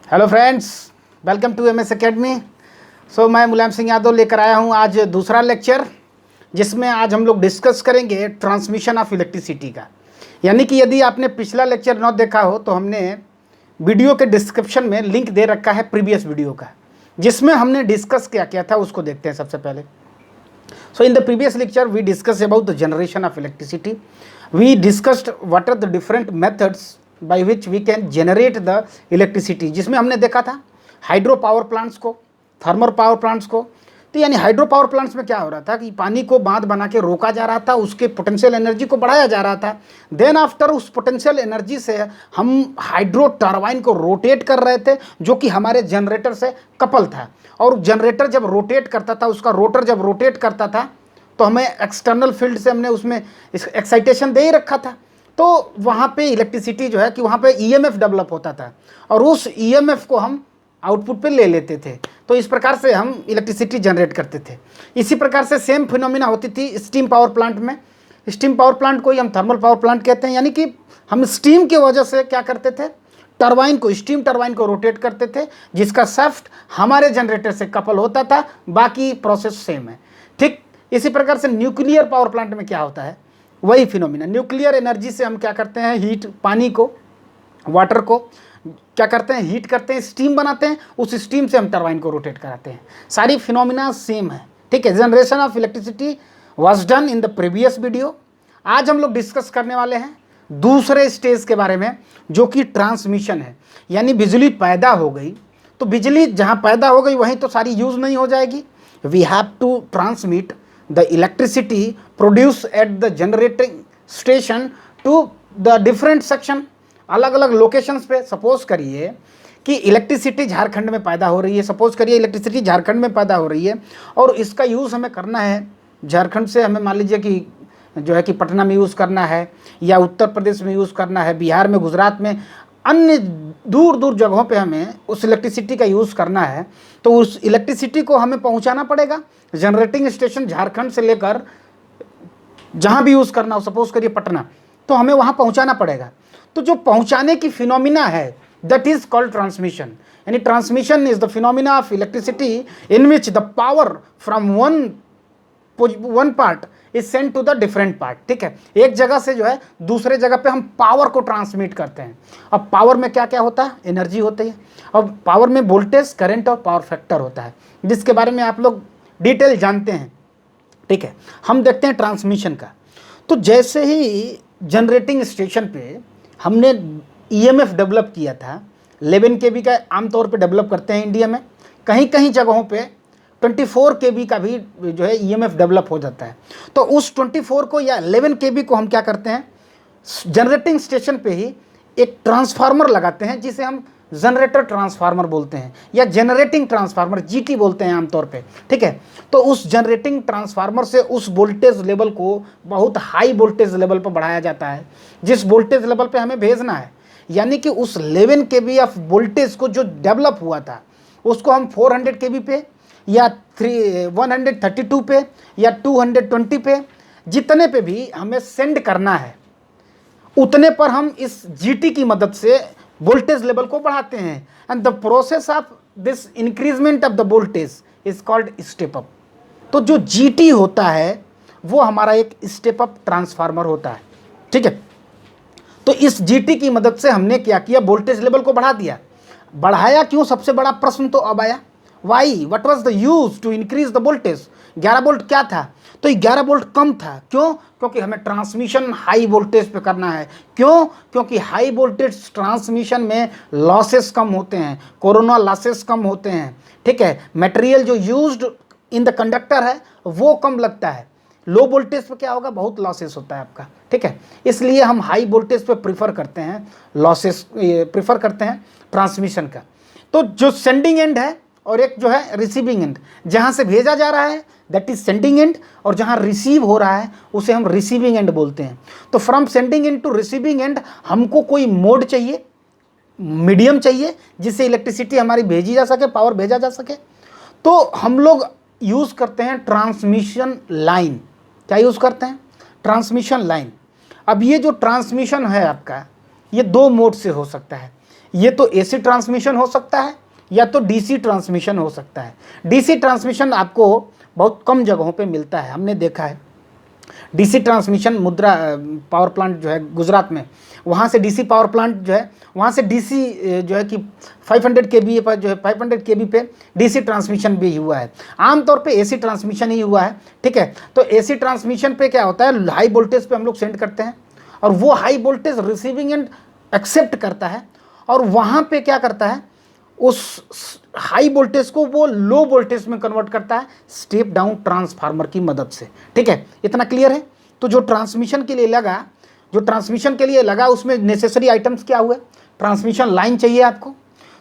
Hello friends, welcome to MS academy. मैं मुलायम सिंह यादव लेकर आया हूँ आज दूसरा लेक्चर, जिसमें आज हम लोग डिस्कस करेंगे ट्रांसमिशन ऑफ इलेक्ट्रिसिटी का। यानी कि यदि आपने पिछला लेक्चर न देखा हो तो हमने वीडियो के डिस्क्रिप्शन में लिंक दे रखा है प्रीवियस वीडियो का, जिसमें हमने डिस्कस क्या किया था उसको देखते हैं सबसे पहले। In the previous lecture we discussed about the generation of electricity. We discussed what are the different methods by which we can generate the electricity, जिसमें हमने देखा था हाइड्रो पावर प्लांट्स को, थर्मल पावर प्लांट्स को। तो यानी hydro power plants में क्या हो रहा था कि पानी को बांध बना के रोका जा रहा था, उसके पोटेंशियल एनर्जी को बढ़ाया जा रहा था। देन आफ्टर उस पोटेंशियल एनर्जी से हम हाइड्रो टरबाइन को रोटेट कर रहे थे, जो कि हमारे जनरेटर से कपल था। और जनरेटर जब रोटेट करता था, उसका रोटर जब रोटेट करता था, तो हमें एक्सटर्नल फील्ड से हमने उसमें एक्साइटेशन दे ही रखा था। तो वहाँ पे इलेक्ट्रिसिटी जो है कि वहाँ पे ईएमएफ डेवलप होता था, और उस ईएमएफ को हम आउटपुट पे ले लेते थे। तो इस प्रकार से हम इलेक्ट्रिसिटी जनरेट करते थे। इसी प्रकार से सेम फिनोमिना होती थी स्टीम पावर प्लांट में। स्टीम पावर प्लांट को ही हम थर्मल पावर प्लांट कहते हैं। यानी कि हम स्टीम की वजह से क्या करते थे, टरबाइन को, स्टीम टरबाइन को रोटेट करते थे, जिसका शाफ्ट हमारे जनरेटर से कपल होता था। बाकी प्रोसेस सेम है। ठीक इसी प्रकार से न्यूक्लियर पावर प्लांट में क्या होता है, वही फिनोमिना। न्यूक्लियर एनर्जी से हम क्या करते हैं, हीट, पानी को, वाटर को क्या करते हैं, हीट करते हैं, स्टीम बनाते हैं, उस स्टीम से हम टरबाइन को रोटेट कराते हैं। सारी फिनोमिना सेम है। ठीक है, generation of electricity was done in the previous video. आज हम लोग डिस्कस करने वाले हैं दूसरे स्टेज के बारे में, जो कि ट्रांसमिशन है। यानी बिजली पैदा हो गई, तो बिजली जहाँ पैदा हो गई वहीं तो सारी यूज़ नहीं हो जाएगी। We have to transmit the electricity produce at the generating station to the different section, अलग अलग लोकेशंस पे। सपोज करिए कि इलेक्ट्रिसिटी झारखंड में पैदा हो रही है, सपोज करिए इलेक्ट्रिसिटी झारखंड में पैदा हो रही है, और इसका यूज़ हमें करना है झारखंड से, हमें मान लीजिए कि जो है कि पटना में यूज़ करना है, या उत्तर प्रदेश में यूज़ करना है, बिहार में, गुजरात में, अन्य दूर दूर जगहों पे हमें उस इलेक्ट्रिसिटी का यूज़ करना है। तो उस इलेक्ट्रिसिटी को हमें पहुंचाना पड़ेगा जनरेटिंग स्टेशन झारखंड से लेकर जहां भी यूज़ करना हो, सपोज करिए पटना, तो हमें वहां पहुंचाना पड़ेगा। तो जो पहुंचाने की फिनोमिना है, दैट इज कॉल्ड ट्रांसमिशन। यानी transmission is the phenomena of electricity in which the power from one part is sent to the different part. ठीक है, एक जगह से जो है दूसरे जगह पे हम पावर को ट्रांसमिट करते हैं। अब पावर में क्या क्या होता है, एनर्जी होती है। अब पावर में वोल्टेज, करंट और पावर फैक्टर होता है, जिसके बारे में आप लोग डिटेल जानते हैं। ठीक है, हम देखते हैं ट्रांसमिशन का। तो जैसे ही जनरेटिंग स्टेशन पे हमने ईएमएफ डेवलप किया था, 11 केवी का आमतौर पे डेवलप करते हैं इंडिया में, कहीं कहीं जगहों पे 24 केवी का भी जो है ईएमएफ डेवलप हो जाता है। तो उस 24 को या 11 केवी को हम क्या करते हैं, जनरेटिंग स्टेशन पे ही एक ट्रांसफार्मर लगाते हैं, जिसे हम जनरेटर ट्रांसफार्मर बोलते हैं, या जनरेटिंग ट्रांसफार्मर, जीटी बोलते हैं आमतौर पे। ठीक है, तो उस जनरेटिंग ट्रांसफार्मर से उस वोल्टेज लेवल को बहुत हाई वोल्टेज लेवल पर बढ़ाया जाता है, जिस वोल्टेज लेवल पे हमें भेजना है। यानी कि उस 11 केवी ऑफ वोल्टेज को जो डेवलप हुआ था, उसको हम 400 केवी पे या 132 पे या 220 पे, जितने पे भी हमें सेंड करना है, उतने पर हम इस जीटी की मदद से वोल्टेज लेवल को बढ़ाते हैं। And the process of this increment of the voltage is called step up. तो जो जीटी होता है वो हमारा एक स्टेप अप ट्रांसफार्मर होता है। ठीक है, तो इस जीटी की मदद से हमने क्या किया, वोल्टेज लेवल को बढ़ा दिया। बढ़ाया क्यों, सबसे बड़ा प्रश्न तो अब आया, why, what was the use to increase the voltage. 11 volt क्या था, तो 11 वोल्ट कम था। क्यों, क्योंकि हमें ट्रांसमिशन हाई वोल्टेज पे करना है। क्यों, क्योंकि हाई वोल्टेज ट्रांसमिशन में लॉसेस कम होते हैं, कोरोना लॉसेस कम होते हैं। ठीक है, मटेरियल जो यूज्ड इन द कंडक्टर है वो कम लगता है। लो वोल्टेज पे क्या होगा, बहुत लॉसेस होता है आपका। ठीक है, इसलिए हम हाई वोल्टेज पे प्रीफर करते हैं, लॉसेस प्रीफर करते हैं ट्रांसमिशन का। तो जो सेंडिंग एंड है और एक जो है रिसीविंग एंड, जहाँ से भेजा जा रहा है दैट इज सेंडिंग एंड, और जहाँ रिसीव हो रहा है उसे हम रिसीविंग एंड बोलते हैं। तो from sending end to receiving end हमको कोई मोड चाहिए, मीडियम चाहिए, जिससे इलेक्ट्रिसिटी हमारी भेजी जा सके, पावर भेजा जा सके। तो हम लोग यूज़ करते हैं ट्रांसमिशन लाइन। क्या यूज़ करते हैं, ट्रांसमिशन लाइन। अब ये जो ट्रांसमिशन है आपका, ये 2 मोड से हो सकता है। ये तो एसी ट्रांसमिशन हो सकता है या तो डीसी ट्रांसमिशन हो सकता है। डीसी ट्रांसमिशन आपको बहुत कम जगहों पे मिलता है, हमने देखा है। डीसी ट्रांसमिशन मुद्रा पावर प्लांट जो है गुजरात में, वहाँ से डीसी पावर प्लांट जो है, वहाँ से डीसी जो है कि 500 केबी पर जो है 500 केबी पे डीसी ट्रांसमिशन भी हुआ है। आमतौर पे एसी ट्रांसमिशन ही हुआ है, ठीक है। तो एसी ट्रांसमिशन पे क्या होता है, हाई वोल्टेज पे हम लोग सेंड करते हैं और वो high voltage receiving end accept करता है और वहाँ पे क्या करता है, उस हाई वोल्टेज को वो लो वोल्टेज में कन्वर्ट करता है स्टेप डाउन ट्रांसफार्मर की मदद से, ठीक है। इतना क्लियर है। तो जो ट्रांसमिशन के लिए लगा, उसमें नेसेसरी आइटम्स क्या हुए, ट्रांसमिशन लाइन चाहिए आपको।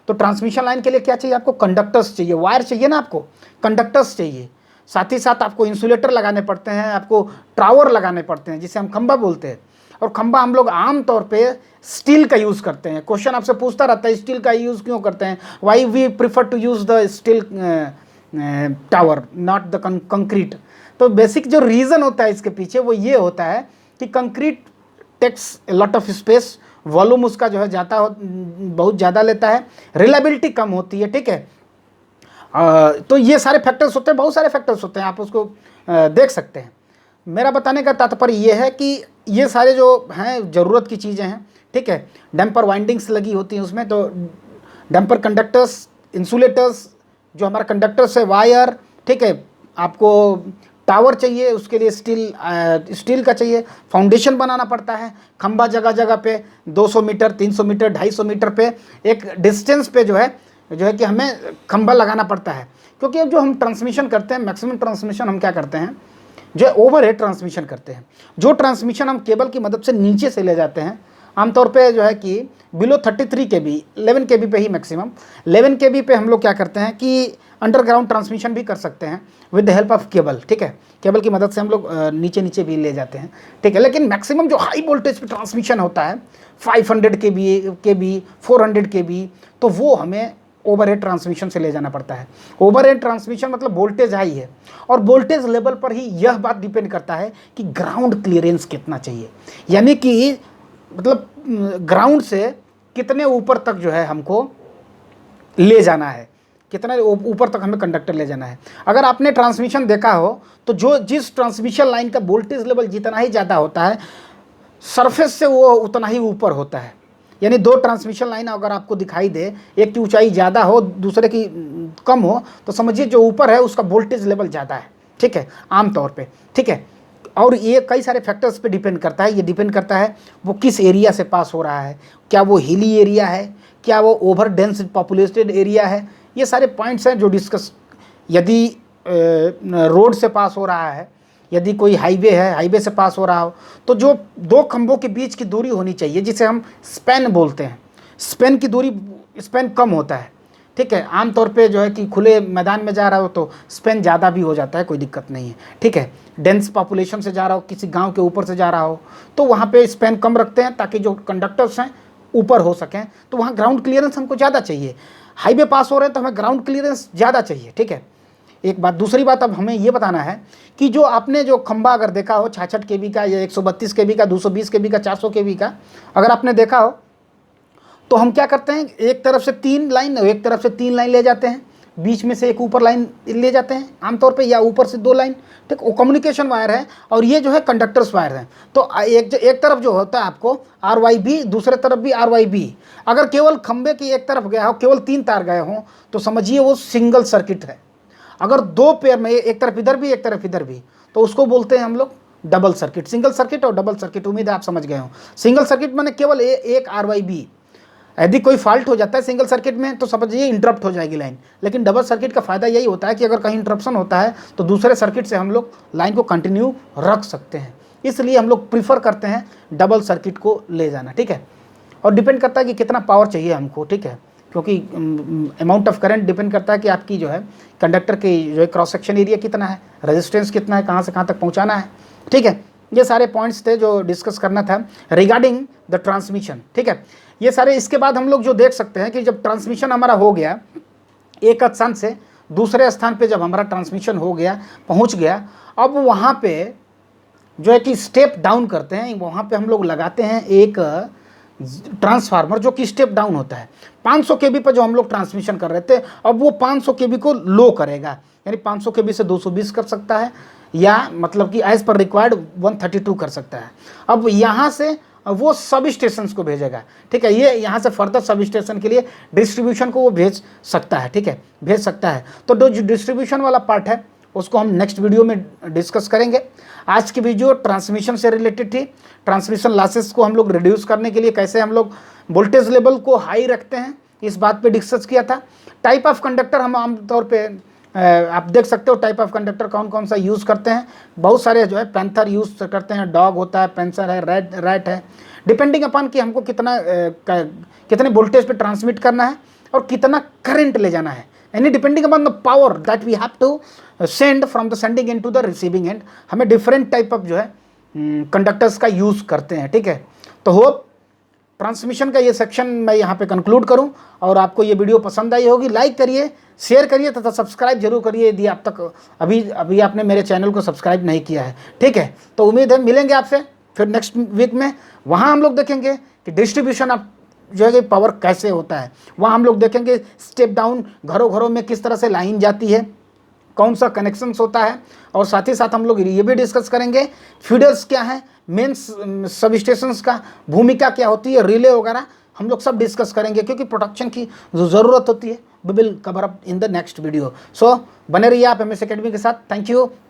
तो ट्रांसमिशन लाइन के लिए क्या चाहिए आपको, कंडक्टर्स चाहिए, वायर चाहिए ना आपको, कंडक्टर्स चाहिए। साथ ही साथ आपको इंसुलेटर लगाने पड़ते हैं, आपको टावर लगाने पड़ते हैं जिसे हम खंबा बोलते हैं। और खंबा हम लोग आमतौर पे स्टील का यूज़ करते हैं। क्वेश्चन आपसे पूछता रहता है स्टील का यूज़ क्यों करते हैं, why we prefer to use the steel tower not the concrete. तो बेसिक जो रीज़न होता है इसके पीछे वो ये होता है कि concrete takes a lot of space, volume उसका जो है बहुत ज़्यादा लेता है, रिलायबिलिटी कम होती है, ठीक है। तो ये सारे फैक्टर्स होते हैं, बहुत सारे फैक्टर्स होते हैं, आप उसको देख सकते हैं। मेरा बताने का तात्पर्य ये है कि ये सारे जो हैं ज़रूरत की चीज़ें हैं, ठीक है। डैम्पर वाइंडिंग्स लगी होती हैं उसमें, तो डैम्पर कंडक्टर्स, इंसुलेटर्स, जो हमारा कंडक्टर्स है, वायर, ठीक है। आपको टावर चाहिए, उसके लिए स्टील का चाहिए, फाउंडेशन बनाना पड़ता है, खंबा जगह जगह पे 200 मीटर, 300 मीटर, 250 मीटर पे एक डिस्टेंस पे जो है कि हमें खंबा लगाना पड़ता है। क्योंकि अब जो हम ट्रांसमिशन करते हैं, मैक्सिमम ट्रांसमिशन हम क्या करते हैं, जो ओवरहेड ट्रांसमिशन करते हैं। जो ट्रांसमिशन हम केबल की मदद से नीचे से ले जाते हैं, आमतौर पे जो है कि बिलो 33 केबी, 11 केबी पे ही मैक्सिमम 11 केबी पे हम लोग क्या करते हैं कि अंडरग्राउंड ट्रांसमिशन भी कर सकते हैं with the help of cable, ठीक है। केबल की मदद से हम लोग नीचे नीचे भी ले जाते हैं, ठीक है। लेकिन मैक्सिमम जो हाई वोल्टेज पे ट्रांसमिशन होता है 500 केबी, 400 केबी, तो वो हमें ओवरहेड ट्रांसमिशन से ले जाना पड़ता है। ओवरहेड ट्रांसमिशन मतलब वोल्टेज हाई है, और वोल्टेज लेवल पर ही यह बात डिपेंड करता है कि ग्राउंड क्लियरेंस कितना चाहिए, यानी कि मतलब ग्राउंड से कितने ऊपर तक जो है हमको ले जाना है, कितना ऊपर तक हमें कंडक्टर ले जाना है। अगर आपने ट्रांसमिशन देखा हो तो जिस ट्रांसमिशन लाइन का वोल्टेज लेवल जितना ही ज़्यादा होता है, सरफेस से वो उतना ही ऊपर होता है। यानी दो ट्रांसमिशन लाइन अगर आपको दिखाई दे, एक की ऊंचाई ज़्यादा हो, दूसरे की कम हो, तो समझिए जो ऊपर है उसका वोल्टेज लेवल ज़्यादा है, ठीक है, आमतौर पे, ठीक है। और ये कई सारे फैक्टर्स पे डिपेंड करता है। ये डिपेंड करता है वो किस एरिया से पास हो रहा है, क्या वो हिली एरिया है, क्या वो ओवर डेंस पॉपुलेटेड एरिया है। ये सारे पॉइंट्स हैं जो डिस्कस, यदि रोड से पास हो रहा है, यदि कोई हाईवे है, हाईवे से पास हो रहा हो, तो जो दो खंभों के बीच की दूरी होनी चाहिए, जिसे हम स्पैन बोलते हैं, स्पैन की दूरी, स्पैन कम होता है, ठीक है। आमतौर पे जो है कि खुले मैदान में जा रहा हो तो स्पैन ज़्यादा भी हो जाता है, कोई दिक्कत नहीं है, ठीक है। डेंस पॉपुलेशन से जा रहा हो, किसी गांव के ऊपर से जा रहा हो, तो वहाँ पे स्पैन कम रखते हैं ताकि जो कंडक्टर्स हैं ऊपर हो सकें, तो वहाँ ग्राउंड क्लियरेंस हमको ज़्यादा चाहिए। हाईवे पास हो रहे हैं तो हमें ग्राउंड क्लियरेंस ज़्यादा चाहिए, ठीक है। एक बात। दूसरी बात, अब हमें ये बताना है कि जो आपने जो खंबा अगर देखा हो 66 केबी का या 132 केबी का, 220 केबी का, 400 केबी का, अगर आपने देखा हो तो हम क्या करते हैं, एक तरफ से 3 लाइन और एक तरफ से 3 लाइन ले जाते हैं, बीच में से एक ऊपर लाइन ले जाते हैं आमतौर पे, या ऊपर से 2 लाइन, ठीक। वो कम्युनिकेशन वायर है और ये जो है कंडक्टर्स वायर है। तो एक तरफ जो होता है आपको RYB, दूसरे तरफ भी RYB। अगर केवल खंबे की एक तरफ गया हो, केवल 3 तार गए हों, तो समझिए वो सिंगल सर्किट है। अगर 2 पेयर में, एक तरफ इधर भी एक तरफ इधर भी, तो उसको बोलते हैं हम लोग डबल सर्किट। सिंगल सर्किट और डबल सर्किट, उम्मीद है आप समझ गए हो। सिंगल सर्किट माने केवल एक RYB। यदि कोई फॉल्ट हो जाता है सिंगल सर्किट में तो समझिए इंटरप्ट हो जाएगी लाइन। लेकिन डबल सर्किट का फ़ायदा यही होता है कि अगर कहीं इंटरप्शन होता है तो दूसरे सर्किट से हम लोग लाइन को कंटिन्यू रख सकते हैं। इसलिए हम लोग प्रीफर करते हैं डबल सर्किट को ले जाना, ठीक है। और डिपेंड करता है कि कितना पावर चाहिए हमको, ठीक है, क्योंकि अमाउंट ऑफ करंट डिपेंड करता है कि आपकी जो है कंडक्टर की जो है क्रॉस सेक्शन एरिया कितना है, रेजिस्टेंस कितना है, कहाँ से कहाँ तक पहुँचाना है, ठीक है। ये सारे पॉइंट्स थे जो डिस्कस करना था रिगार्डिंग द ट्रांसमिशन, ठीक है। ये सारे, इसके बाद हम लोग जो देख सकते हैं कि जब ट्रांसमिशन हमारा हो गया, एक स्थान से दूसरे स्थान पे जब हमारा ट्रांसमिशन हो गया, पहुंच गया, अब वहाँ पे जो है कि स्टेप डाउन करते हैं, वहाँ पे हम लोग लगाते हैं एक ट्रांसफार्मर जो कि स्टेप डाउन होता है, 500 केवी पर जो हम लोग ट्रांसमिशन कर रहे थे, अब वो 500 केवी को लो करेगा, यानी 500 केवी से 220 कर सकता है, या मतलब कि एज पर रिक्वायर्ड 132 कर सकता है। अब यहाँ से वो सब स्टेशन को भेजेगा, ठीक है, ये यहाँ से फर्दर सब स्टेशन के लिए डिस्ट्रीब्यूशन को वो भेज सकता है, ठीक है, भेज सकता है। तो जो डिस्ट्रीब्यूशन वाला पार्ट है उसको हम नेक्स्ट वीडियो में डिस्कस करेंगे। आज की वीडियो ट्रांसमिशन से रिलेटेड थी। ट्रांसमिशन लॉसेस को हम लोग रिड्यूस करने के लिए कैसे हम लोग वोल्टेज लेवल को हाई रखते हैं, इस बात पे डिस्कस किया था। टाइप ऑफ कंडक्टर हम आमतौर पे आप देख सकते हो टाइप ऑफ कंडक्टर कौन कौन सा यूज़ करते हैं। बहुत सारे जो है पैंथर यूज़ करते हैं, डॉग होता है, पेंसर है, रैट है, डिपेंडिंग अपॉन कि हमको कितने वोल्टेज पे ट्रांसमिट करना है और कितना करंट ले जाना है, यानी depending upon the power that we have to send from the sending end to the receiving end, हमें डिफरेंट टाइप ऑफ जो है कंडक्टर्स का यूज़ करते हैं, ठीक है। तो होप ट्रांसमिशन का ये सेक्शन मैं यहाँ पे कंक्लूड करूँ और आपको ये वीडियो पसंद आई होगी। लाइक करिए, शेयर करिए तथा सब्सक्राइब जरूर करिए यदि आप तक अभी आपने मेरे चैनल को सब्सक्राइब नहीं किया है, ठीक है। तो उम्मीद है मिलेंगे आपसे फिर नेक्स्ट वीक में। वहाँ हम लोग देखेंगे कि डिस्ट्रीब्यूशन ऑफ जो है कि पावर कैसे होता है, वहाँ हम लोग देखेंगे स्टेप डाउन घरों घरों में किस तरह से लाइन जाती है, कौन सा कनेक्शंस होता है, और साथ ही साथ हम लोग ये भी डिस्कस करेंगे फीडर्स क्या है, मेन सब स्टेशंस का भूमिका क्या होती है, रिले वगैरह हम लोग सब डिस्कस करेंगे, क्योंकि प्रोडक्शन की जो ज़रूरत होती है we will cover up in the next video. So बने रहिए आप MS अकेडमी के साथ। Thank you.